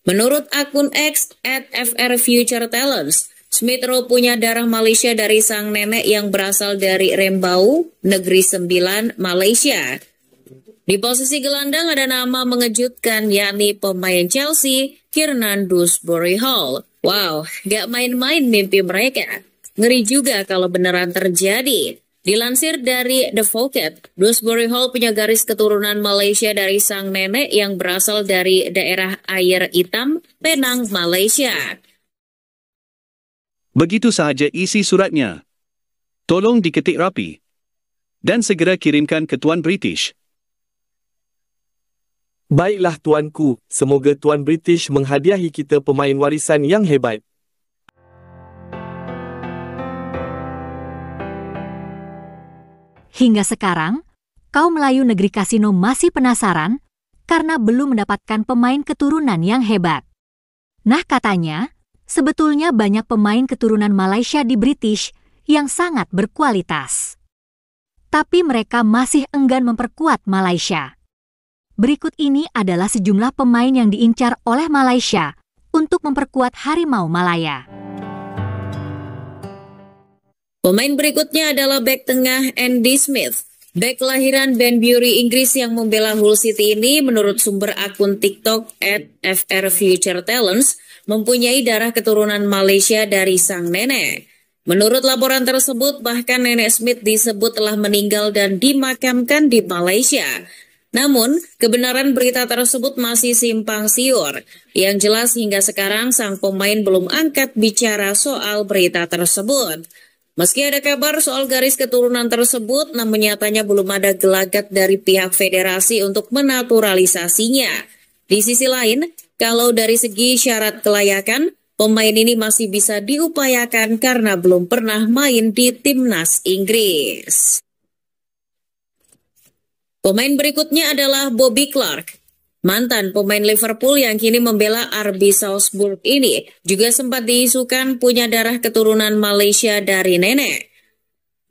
Menurut akun X @FRFutureTalents, Smith Rowe punya darah Malaysia dari sang nenek yang berasal dari Rembau, Negeri Sembilan, Malaysia. Di posisi gelandang ada nama mengejutkan yakni pemain Chelsea, Kiernan Dewsbury Hall. Wow, gak main-main mimpi mereka. Ngeri juga kalau beneran terjadi. Dilansir dari The Vocat, Dewsbury Hall punya garis keturunan Malaysia dari sang nenek yang berasal dari daerah air hitam, Penang, Malaysia. Begitu sahaja isi suratnya. Tolong diketik rapi. Dan segera kirimkan ke Tuan British. Baiklah tuanku, semoga Tuan British menghadiahi kita pemain warisan yang hebat. Hingga sekarang, kaum Melayu negeri kasino masih penasaran karena belum mendapatkan pemain keturunan yang hebat. Nah katanya, sebetulnya banyak pemain keturunan Malaysia di British yang sangat berkualitas. Tapi mereka masih enggan memperkuat Malaysia. Berikut ini adalah sejumlah pemain yang diincar oleh Malaysia untuk memperkuat Harimau Malaya. Pemain berikutnya adalah bek tengah Andy Smith. Bek kelahiran Banbury, Inggris yang membela Hull City ini menurut sumber akun TikTok @FRFutureTalents mempunyai darah keturunan Malaysia dari sang nenek. Menurut laporan tersebut, bahkan nenek Smith disebut telah meninggal dan dimakamkan di Malaysia. Namun, kebenaran berita tersebut masih simpang siur. Yang jelas hingga sekarang sang pemain belum angkat bicara soal berita tersebut. Meski ada kabar soal garis keturunan tersebut, namun nyatanya belum ada gelagat dari pihak federasi untuk menaturalisasinya. Di sisi lain, kalau dari segi syarat kelayakan, pemain ini masih bisa diupayakan karena belum pernah main di timnas Inggris. Pemain berikutnya adalah Bobby Clark. Mantan pemain Liverpool yang kini membela RB Salzburg ini juga sempat diisukan punya darah keturunan Malaysia dari nenek.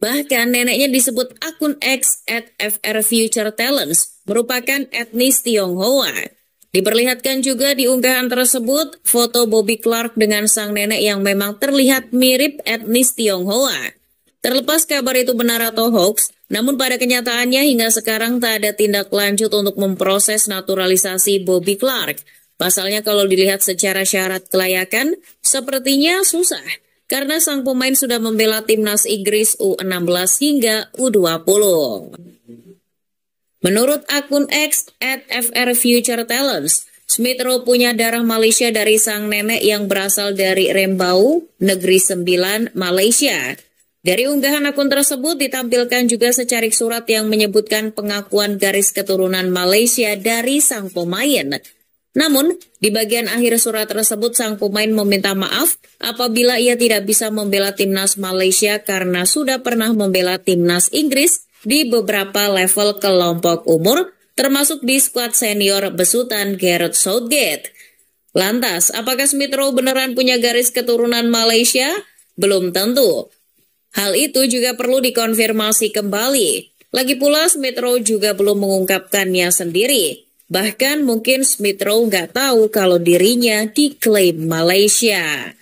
Bahkan neneknya disebut akun X @FRFutureTalents merupakan etnis Tionghoa. Diperlihatkan juga di unggahan tersebut foto Bobby Clark dengan sang nenek yang memang terlihat mirip etnis Tionghoa. Terlepas kabar itu benar atau hoax, namun pada kenyataannya hingga sekarang tak ada tindak lanjut untuk memproses naturalisasi Bobby Clark. Pasalnya kalau dilihat secara syarat kelayakan, sepertinya susah. Karena sang pemain sudah membela timnas Inggris U16 hingga U20. Menurut akun X @FRFutureTalents, Smith Rowe punya darah Malaysia dari sang nenek yang berasal dari Rembau, Negeri Sembilan, Malaysia. Dari unggahan akun tersebut ditampilkan juga secarik surat yang menyebutkan pengakuan garis keturunan Malaysia dari sang pemain. Namun, di bagian akhir surat tersebut sang pemain meminta maaf apabila ia tidak bisa membela timnas Malaysia karena sudah pernah membela timnas Inggris di beberapa level kelompok umur, termasuk di skuad senior besutan Gareth Southgate. Lantas, apakah Smith Rowe beneran punya garis keturunan Malaysia? Belum tentu. Hal itu juga perlu dikonfirmasi kembali. Lagi pula Smith Rowe juga belum mengungkapkannya sendiri. Bahkan mungkin Smith Rowe nggak tahu kalau dirinya diklaim Malaysia.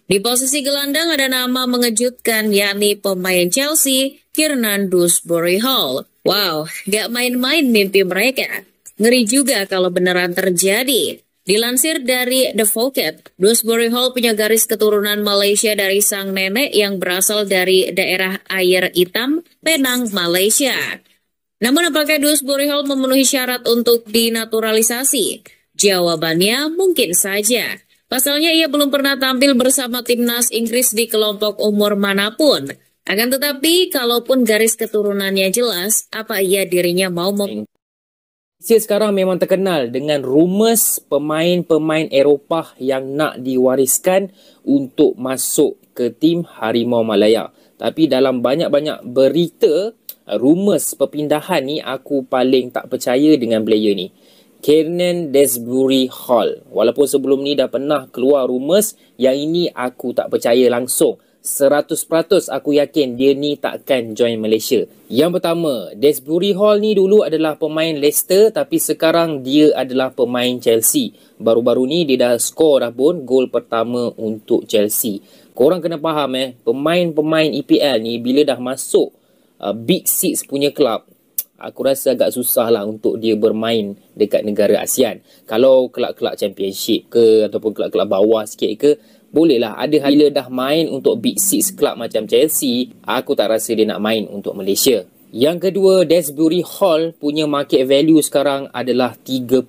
Di posisi gelandang ada nama mengejutkan yakni pemain Chelsea, Kiernan Dewsbury Hall. Wow, nggak main-main mimpi mereka. Ngeri juga kalau beneran terjadi. Dilansir dari The Vocat, Dewsbury Hall punya garis keturunan Malaysia dari sang nenek yang berasal dari daerah air hitam, Penang, Malaysia. Namun apakah Dewsbury Hall memenuhi syarat untuk dinaturalisasi? Jawabannya mungkin saja. Pasalnya ia belum pernah tampil bersama timnas Inggris di kelompok umur manapun. Akan tetapi, kalaupun garis keturunannya jelas, apa iya dirinya mau Malaysia sekarang memang terkenal dengan rumours pemain-pemain Eropah yang nak diwariskan untuk masuk ke tim Harimau Malaya. Tapi dalam banyak-banyak berita, rumours perpindahan ni aku paling tak percaya dengan player ni. Kiernan Dewsbury Hall. Walaupun sebelum ni dah pernah keluar rumours, yang ini aku tak percaya langsung. 100% aku yakin dia ni takkan join Malaysia. Yang pertama, Desbury Hall ni dulu adalah pemain Leicester tapi sekarang dia adalah pemain Chelsea. Baru-baru ni dia dah skor dah pun gol pertama untuk Chelsea. Korang kena faham pemain-pemain EPL ni bila dah masuk Big Six punya kelab, aku rasa agak susah lah untuk dia bermain dekat negara ASEAN. Kalau kelab-kelab Championship ke ataupun kelab-kelab bawah sikit ke, bolehlah. Ada bila dah main untuk Big Six kelab macam Chelsea, aku tak rasa dia nak main untuk Malaysia. Yang kedua, Desbury Hall punya market value sekarang adalah 30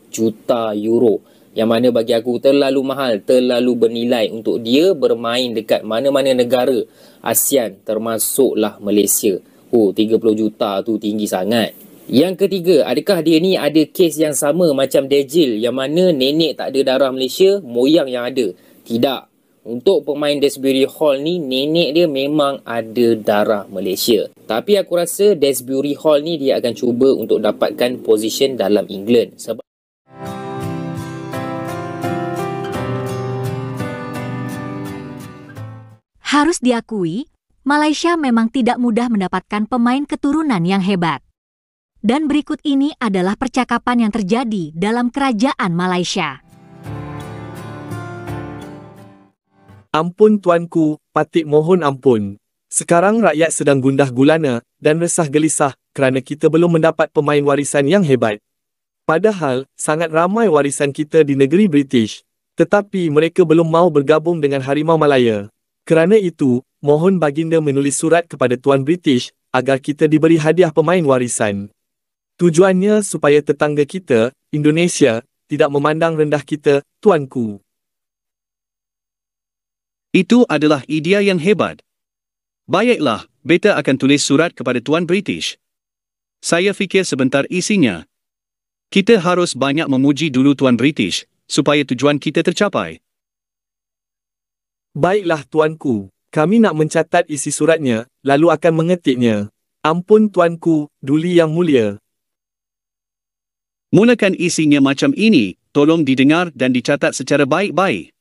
juta euro. Yang mana bagi aku terlalu mahal, terlalu bernilai untuk dia bermain dekat mana-mana negara ASEAN termasuklah Malaysia. 30 juta tu tinggi sangat. Yang ketiga, adakah dia ni ada kes yang sama macam Dejil yang mana nenek tak ada darah Malaysia, moyang yang ada? Tidak. Untuk pemain Desbury Hall ni, nenek dia memang ada darah Malaysia. Tapi aku rasa Desbury Hall ni dia akan cuba untuk dapatkan position dalam England. Sebab harus diakui, Malaysia memang tidak mudah mendapatkan pemain keturunan yang hebat. Dan berikut ini adalah percakapan yang terjadi dalam kerajaan Malaysia. Ampun tuanku, Patik mohon ampun. Sekarang rakyat sedang gundah gulana dan resah gelisah kerana kita belum mendapat pemain warisan yang hebat. Padahal, sangat ramai warisan kita di negeri British, tetapi mereka belum mau bergabung dengan Harimau Malaya. Kerana itu, mohon baginda menulis surat kepada Tuan British agar kita diberi hadiah pemain warisan. Tujuannya supaya tetangga kita, Indonesia, tidak memandang rendah kita, tuanku. Itu adalah idea yang hebat. Baiklah, beta akan tulis surat kepada Tuan British. Saya fikir sebentar isinya. Kita harus banyak memuji dulu Tuan British, supaya tujuan kita tercapai. Baiklah tuanku, kami nak mencatat isi suratnya, lalu akan mengetiknya. Ampun tuanku, Duli yang mulia. Mulakan isinya macam ini, tolong didengar dan dicatat secara baik-baik.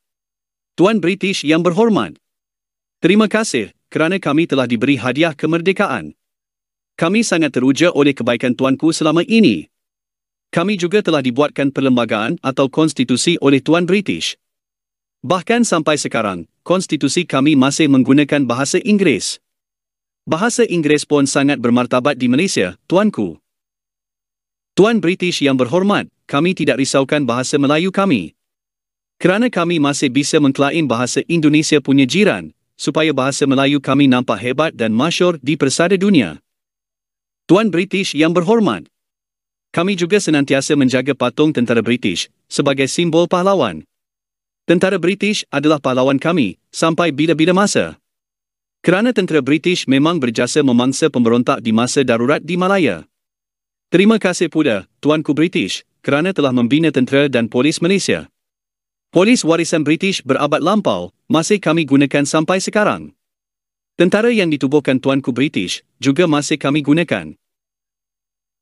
Tuan British yang berhormat, terima kasih kerana kami telah diberi hadiah kemerdekaan. Kami sangat teruja oleh kebaikan tuanku selama ini. Kami juga telah dibuatkan perlembagaan atau konstitusi oleh Tuan British. Bahkan sampai sekarang, konstitusi kami masih menggunakan bahasa Inggeris. Bahasa Inggeris pun sangat bermartabat di Malaysia, tuanku. Tuan British yang berhormat, kami tidak risaukan bahasa Melayu kami. Kerana kami masih bisa mengklaim bahasa Indonesia punya jiran, supaya bahasa Melayu kami nampak hebat dan masyhur di persada dunia. Tuan British yang berhormat, kami juga senantiasa menjaga patung tentera British sebagai simbol pahlawan. Tentera British adalah pahlawan kami sampai bila-bila masa. Kerana tentera British memang berjasa memangsa pemberontak di masa darurat di Malaya. Terima kasih pula, Tuanku British, kerana telah membina tentera dan polis Malaysia. Polis warisan British berabad lampau, masih kami gunakan sampai sekarang. Tentara yang ditubuhkan Tuanku British, juga masih kami gunakan.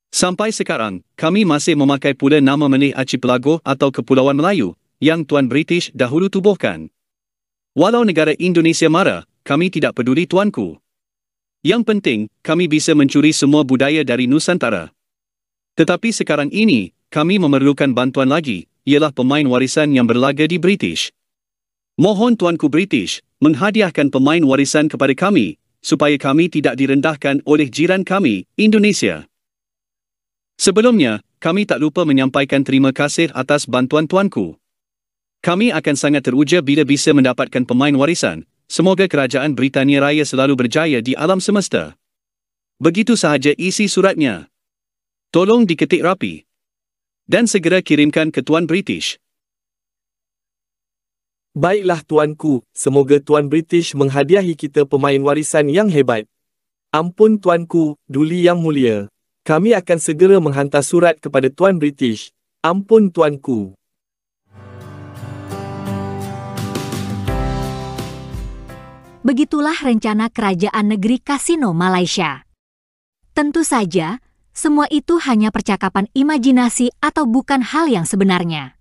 Sampai sekarang, kami masih memakai pula nama Malay Archipelago atau Kepulauan Melayu, yang Tuan British dahulu tubuhkan. Walau negara Indonesia marah, kami tidak peduli tuanku. Yang penting, kami bisa mencuri semua budaya dari Nusantara. Tetapi sekarang ini, kami memerlukan bantuan lagi, ialah pemain warisan yang berlaga di British. Mohon Tuanku British, menghadiahkan pemain warisan kepada kami, supaya kami tidak direndahkan oleh jiran kami, Indonesia. Sebelumnya, kami tak lupa menyampaikan terima kasih atas bantuan tuanku. Kami akan sangat teruja bila bisa mendapatkan pemain warisan. Semoga kerajaan Britania Raya selalu berjaya di alam semesta. Begitu sahaja isi suratnya. Tolong diketik rapi. Dan segera kirimkan ke Tuan British. Baiklah tuanku, semoga Tuan British menghadiahi kita pemain warisan yang hebat. Ampun tuanku, Duli yang mulia. Kami akan segera menghantar surat kepada Tuan British. Ampun tuanku. Begitulah rencana Kerajaan Negeri Kasino Malaysia. Tentu saja, semua itu hanya percakapan imajinasi atau bukan hal yang sebenarnya.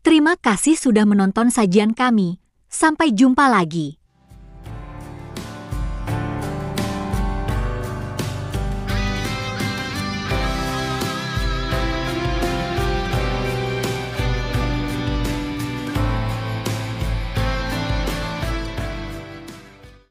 Terima kasih sudah menonton sajian kami. Sampai jumpa lagi.